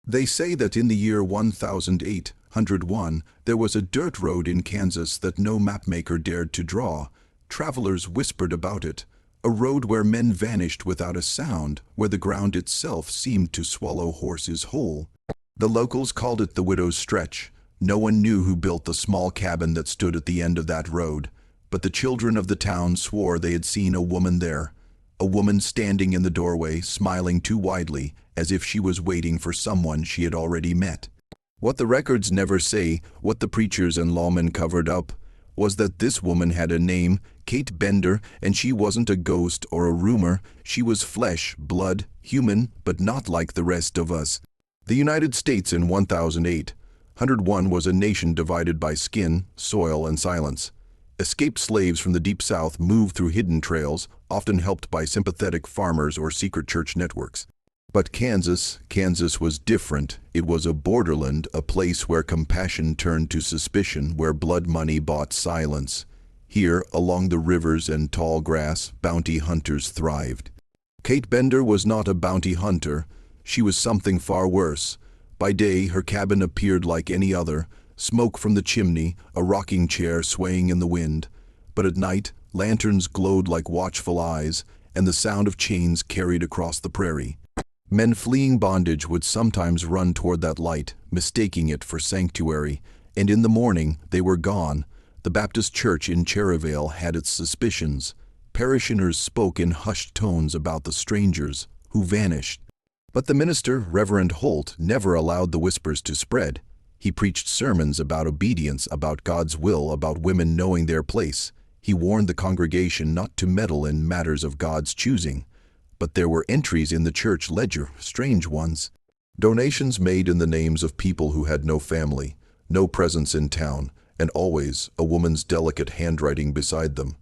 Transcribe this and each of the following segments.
They say that in the year 1801, there was a dirt road in Kansas that no mapmaker dared to draw. Travelers whispered about it, a road where men vanished without a sound, where the ground itself seemed to swallow horses whole. The locals called it the Widow's Stretch. No one knew who built the small cabin that stood at the end of that road, but the children of the town swore they had seen a woman there. A woman standing in the doorway, smiling too widely, as if she was waiting for someone she had already met. What the records never say, what the preachers and lawmen covered up, was that this woman had a name, Kate Bender, and she wasn't a ghost or a rumor. She was flesh, blood, human, but not like the rest of us. The United States in 1801 was a nation divided by skin, soil, and silence. Escaped slaves from the Deep South moved through hidden trails, often helped by sympathetic farmers or secret church networks. But Kansas was different. It was a borderland, a place where compassion turned to suspicion, where blood money bought silence. Here, along the rivers and tall grass, bounty hunters thrived. Kate Bender was not a bounty hunter. She was something far worse. By day, her cabin appeared like any other, smoke from the chimney, a rocking chair swaying in the wind. But at night, lanterns glowed like watchful eyes, and the sound of chains carried across the prairie. Men fleeing bondage would sometimes run toward that light, mistaking it for sanctuary, and in the morning they were gone. The Baptist church in Cherryvale had its suspicions. Parishioners spoke in hushed tones about the strangers who vanished. But the minister, Reverend Holt, never allowed the whispers to spread. He preached sermons about obedience, about God's will, about women knowing their place. He warned the congregation not to meddle in matters of God's choosing. But there were entries in the church ledger, strange ones. Donations made in the names of people who had no family, no presence in town, and always a woman's delicate handwriting beside them.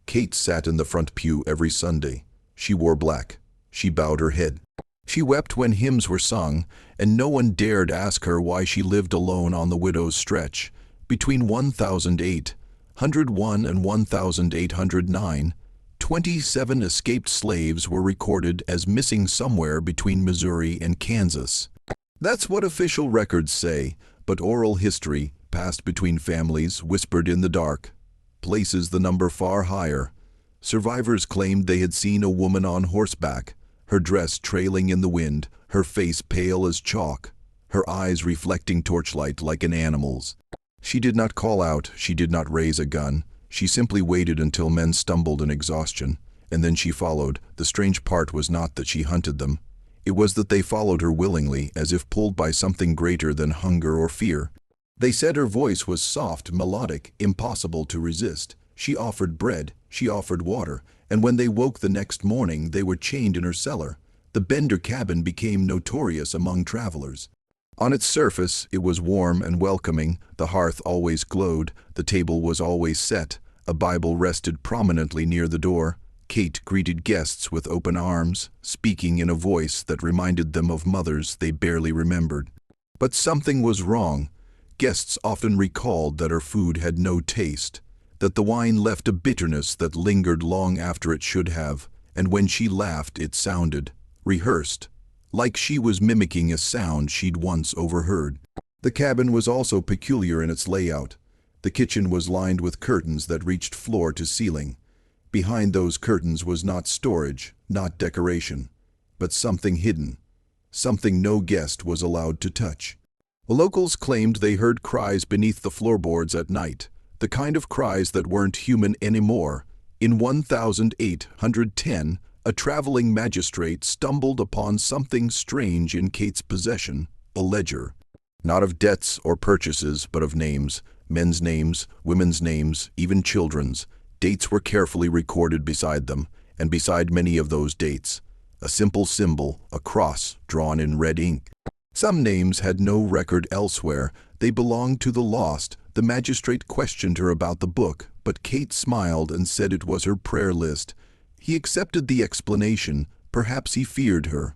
Kate sat in the front pew every Sunday. She wore black. She bowed her head. She wept when hymns were sung, and no one dared ask her why she lived alone on the Widow's Stretch. Between 1801 and 1809, 27 escaped slaves were recorded as missing somewhere between Missouri and Kansas. That's what official records say, but oral history, passed between families, whispered in the dark, places the number far higher. Survivors claimed they had seen a woman on horseback, her dress trailing in the wind, her face pale as chalk, her eyes reflecting torchlight like an animal's. She did not call out, she did not raise a gun. She simply waited until men stumbled in exhaustion, and then she followed. The strange part was not that she hunted them. It was that they followed her willingly, as if pulled by something greater than hunger or fear. They said her voice was soft, melodic, impossible to resist. She offered bread, she offered water, and when they woke the next morning, they were chained in her cellar. The Bender cabin became notorious among travelers. On its surface, it was warm and welcoming. The hearth always glowed, the table was always set. A Bible rested prominently near the door. Kate greeted guests with open arms, speaking in a voice that reminded them of mothers they barely remembered. But something was wrong. Guests often recalled that her food had no taste, that the wine left a bitterness that lingered long after it should have, and when she laughed it sounded rehearsed, like she was mimicking a sound she'd once overheard. The cabin was also peculiar in its layout. The kitchen was lined with curtains that reached floor to ceiling. Behind those curtains was not storage, not decoration, but something hidden, something no guest was allowed to touch. The locals claimed they heard cries beneath the floorboards at night, the kind of cries that weren't human anymore. In 1810, a traveling magistrate stumbled upon something strange in Kate's possession, a ledger. Not of debts or purchases, but of names. Men's names, women's names, even children's. Dates were carefully recorded beside them, and beside many of those dates, a simple symbol, a cross, drawn in red ink. Some names had no record elsewhere. They belonged to the lost. The magistrate questioned her about the book, but Kate smiled and said it was her prayer list. He accepted the explanation. Perhaps he feared her.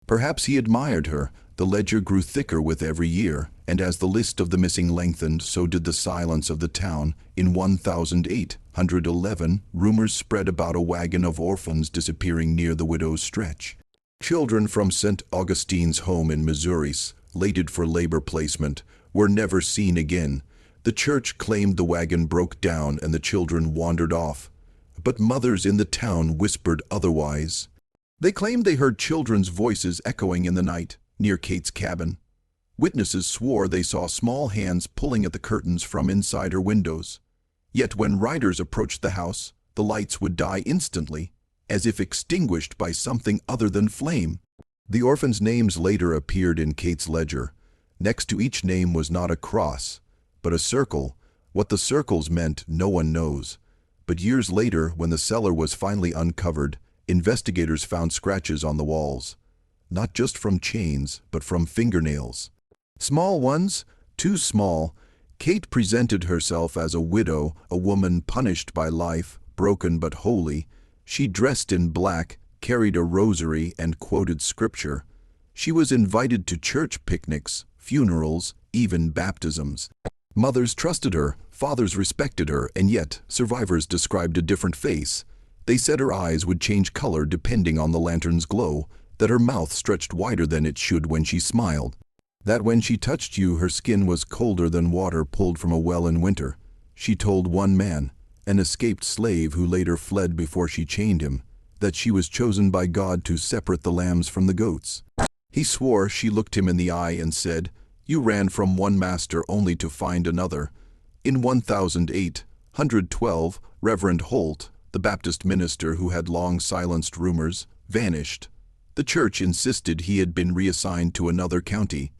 Perhaps he admired her. The ledger grew thicker with every year, and as the list of the missing lengthened, so did the silence of the town. In 1811, rumors spread about a wagon of orphans disappearing near the Widow's Stretch. Children from St. Augustine's home in Missouri slated for labor placement, were never seen again. The church claimed the wagon broke down and the children wandered off. But mothers in the town whispered otherwise. They claimed they heard children's voices echoing in the night, near Kate's cabin. Witnesses swore they saw small hands pulling at the curtains from inside her windows. Yet when riders approached the house, the lights would die instantly, as if extinguished by something other than flame. The orphans' names later appeared in Kate's ledger. Next to each name was not a cross, but a circle. What the circles meant, no one knows. But years later, when the cellar was finally uncovered, investigators found scratches on the walls. Not just from chains, but from fingernails. Small ones, too small. Kate presented herself as a widow, a woman punished by life, broken but holy. She dressed in black, carried a rosary, and quoted scripture. She was invited to church picnics, funerals, even baptisms. Mothers trusted her, fathers respected her, and yet survivors described a different face. They said her eyes would change color depending on the lantern's glow, that her mouth stretched wider than it should when she smiled, that when she touched you her skin was colder than water pulled from a well in winter. She told one man, an escaped slave who later fled before she chained him, that she was chosen by God to separate the lambs from the goats. He swore. She looked him in the eye and said, "You ran from one master only to find another." In 1812, Reverend Holt, the Baptist minister who had long silenced rumors, vanished. The church insisted he had been reassigned to another county.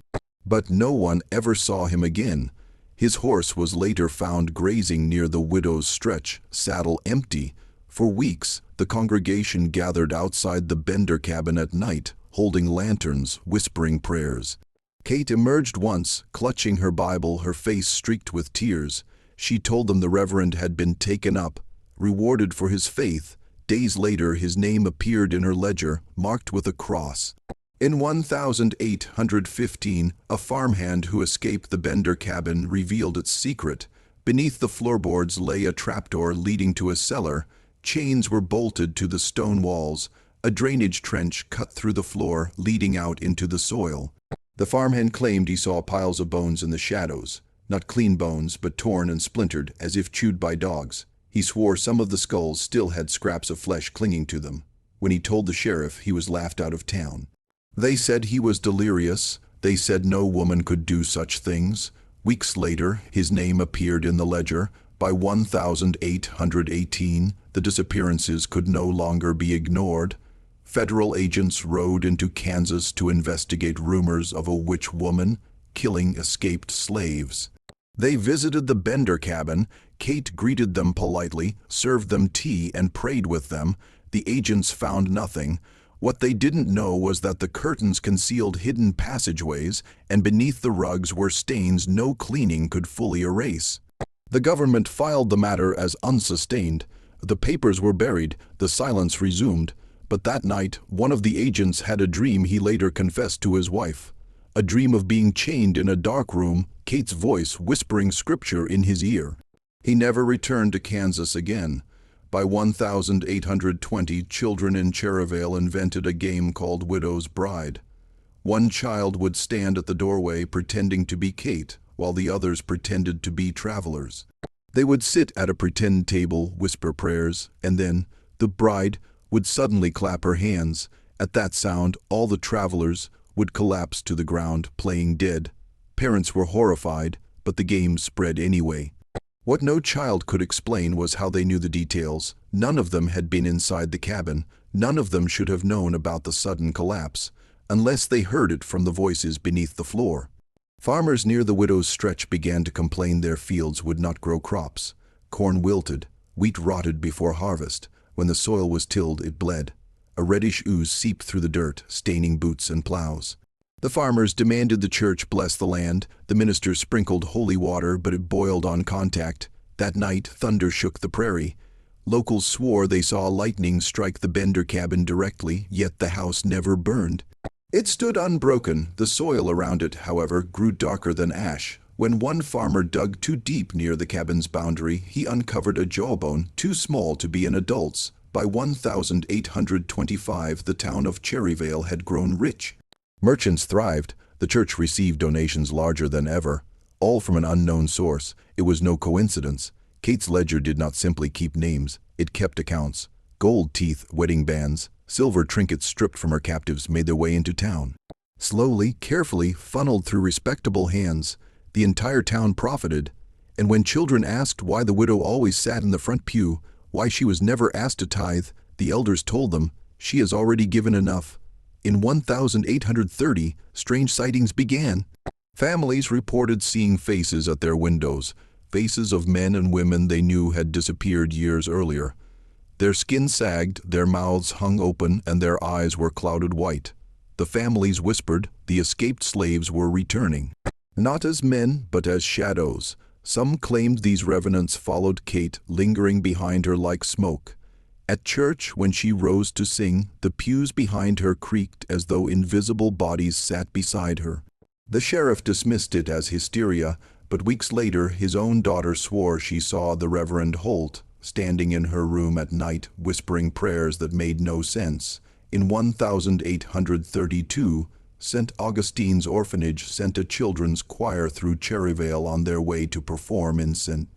But no one ever saw him again. His horse was later found grazing near the widow's stretch, saddle empty. For weeks, the congregation gathered outside the Bender cabin at night, holding lanterns, whispering prayers. Kate emerged once, clutching her Bible, her face streaked with tears. She told them the Reverend had been taken up, rewarded for his faith. Days later, his name appeared in her ledger, marked with a cross. In 1815, a farmhand who escaped the Bender cabin revealed its secret. Beneath the floorboards lay a trapdoor leading to a cellar. Chains were bolted to the stone walls. A drainage trench cut through the floor, leading out into the soil. The farmhand claimed he saw piles of bones in the shadows. Not clean bones, but torn and splintered, as if chewed by dogs. He swore some of the skulls still had scraps of flesh clinging to them. When he told the sheriff, he was laughed out of town. They said he was delirious. They said no woman could do such things. Weeks later, his name appeared in the ledger. By 1818, the disappearances could no longer be ignored. Federal agents rode into Kansas to investigate rumors of a witch woman killing escaped slaves. They visited the Bender cabin. Kate greeted them politely, served them tea, and prayed with them. The agents found nothing. What they didn't know was that the curtains concealed hidden passageways, and beneath the rugs were stains no cleaning could fully erase. The government filed the matter as unsustained. The papers were buried, the silence resumed. But that night, one of the agents had a dream he later confessed to his wife. A dream of being chained in a dark room, Kate's voice whispering scripture in his ear. He never returned to Kansas again. By 1820, children in Cherryvale invented a game called Widow's Bride. One child would stand at the doorway pretending to be Kate, while the others pretended to be travelers. They would sit at a pretend table, whisper prayers, and then the bride would suddenly clap her hands. At that sound, all the travelers would collapse to the ground, playing dead. Parents were horrified, but the game spread anyway. What no child could explain was how they knew the details. None of them had been inside the cabin. None of them should have known about the sudden collapse, unless they heard it from the voices beneath the floor. Farmers near the widow's stretch began to complain their fields would not grow crops. Corn wilted, wheat rotted before harvest. When the soil was tilled, it bled. A reddish ooze seeped through the dirt, staining boots and plows. The farmers demanded the church bless the land. The minister sprinkled holy water, but it boiled on contact. That night, thunder shook the prairie. Locals swore they saw lightning strike the Bender cabin directly, yet the house never burned. It stood unbroken. The soil around it, however, grew darker than ash. When one farmer dug too deep near the cabin's boundary, he uncovered a jawbone too small to be an adult's. By 1825, the town of Cherryvale had grown rich. Merchants thrived. The church received donations larger than ever, all from an unknown source. It was no coincidence. Kate's ledger did not simply keep names, it kept accounts. Gold teeth, wedding bands, silver trinkets stripped from her captives made their way into town. Slowly, carefully, funneled through respectable hands, the entire town profited. And when children asked why the widow always sat in the front pew, why she was never asked to tithe, the elders told them, "She has already given enough." In 1830, strange sightings began. Families reported seeing faces at their windows, faces of men and women they knew had disappeared years earlier. Their skin sagged, their mouths hung open, and their eyes were clouded white. The families whispered the escaped slaves were returning. Not as men, but as shadows. Some claimed these revenants followed Kate, lingering behind her like smoke. At church, when she rose to sing, the pews behind her creaked as though invisible bodies sat beside her. The sheriff dismissed it as hysteria, but weeks later his own daughter swore she saw the Reverend Holt standing in her room at night, whispering prayers that made no sense. In 1832, St. Augustine's orphanage sent a children's choir through Cherryvale on their way to perform in St.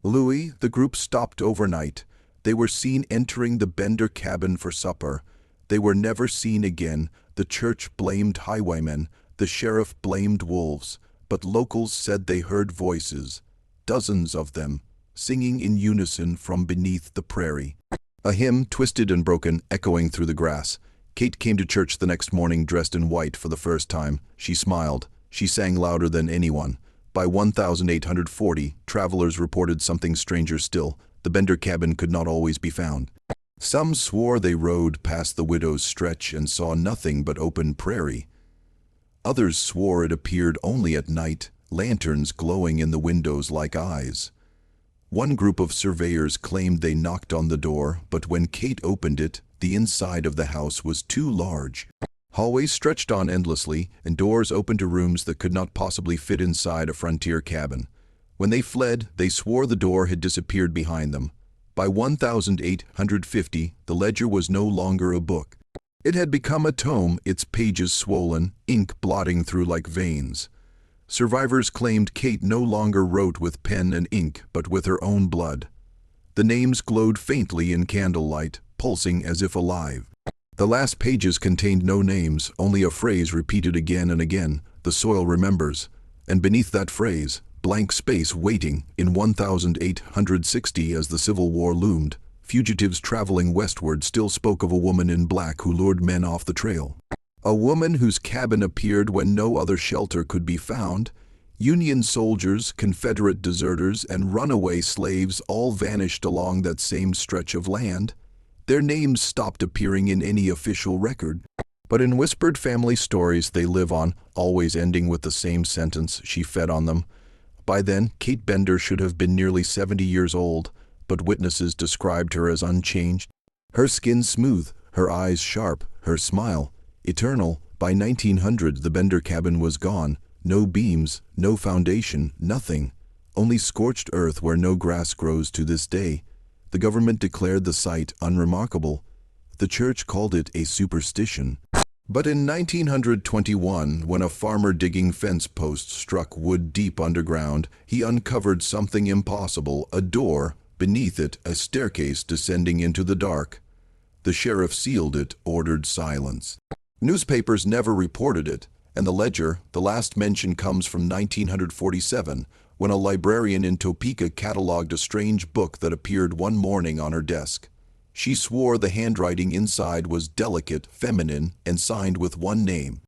Louis. The group stopped overnight. They were seen entering the Bender cabin for supper. They were never seen again. The church blamed highwaymen. The sheriff blamed wolves. But locals said they heard voices, dozens of them, singing in unison from beneath the prairie. A hymn, twisted and broken, echoing through the grass. Kate came to church the next morning dressed in white for the first time. She smiled. She sang louder than anyone. By 1840, travelers reported something stranger still. The Bender cabin could not always be found. Some swore they rode past the widow's stretch and saw nothing but open prairie. Others swore it appeared only at night, lanterns glowing in the windows like eyes. One group of surveyors claimed they knocked on the door, but when Kate opened it, the inside of the house was too large. Hallways stretched on endlessly, and doors opened to rooms that could not possibly fit inside a frontier cabin. When they fled, they swore the door had disappeared behind them. By 1850, the ledger was no longer a book. It had become a tome, its pages swollen, ink blotting through like veins. Survivors claimed Kate no longer wrote with pen and ink, but with her own blood. The names glowed faintly in candlelight, pulsing as if alive. The last pages contained no names, only a phrase repeated again and again, "The soil remembers." And beneath that phrase, blank space waiting. In 1860, as the Civil War loomed, fugitives traveling westward still spoke of a woman in black who lured men off the trail. A woman whose cabin appeared when no other shelter could be found. Union soldiers, Confederate deserters, and runaway slaves all vanished along that same stretch of land. Their names stopped appearing in any official record. But in whispered family stories they live on, always ending with the same sentence, "She fed on them." By then, Kate Bender should have been nearly 70 years old, but witnesses described her as unchanged. Her skin smooth, her eyes sharp, her smile eternal. By 1900, the Bender cabin was gone. No beams, no foundation, nothing. Only scorched earth where no grass grows to this day. The government declared the site unremarkable. The church called it a superstition. But in 1921, when a farmer digging fence posts struck wood deep underground, he uncovered something impossible, a door, beneath it a staircase descending into the dark. The sheriff sealed it, ordered silence. Newspapers never reported it, and the ledger, the last mention comes from 1947, when a librarian in Topeka catalogued a strange book that appeared one morning on her desk. She swore the handwriting inside was delicate, feminine, and signed with one name,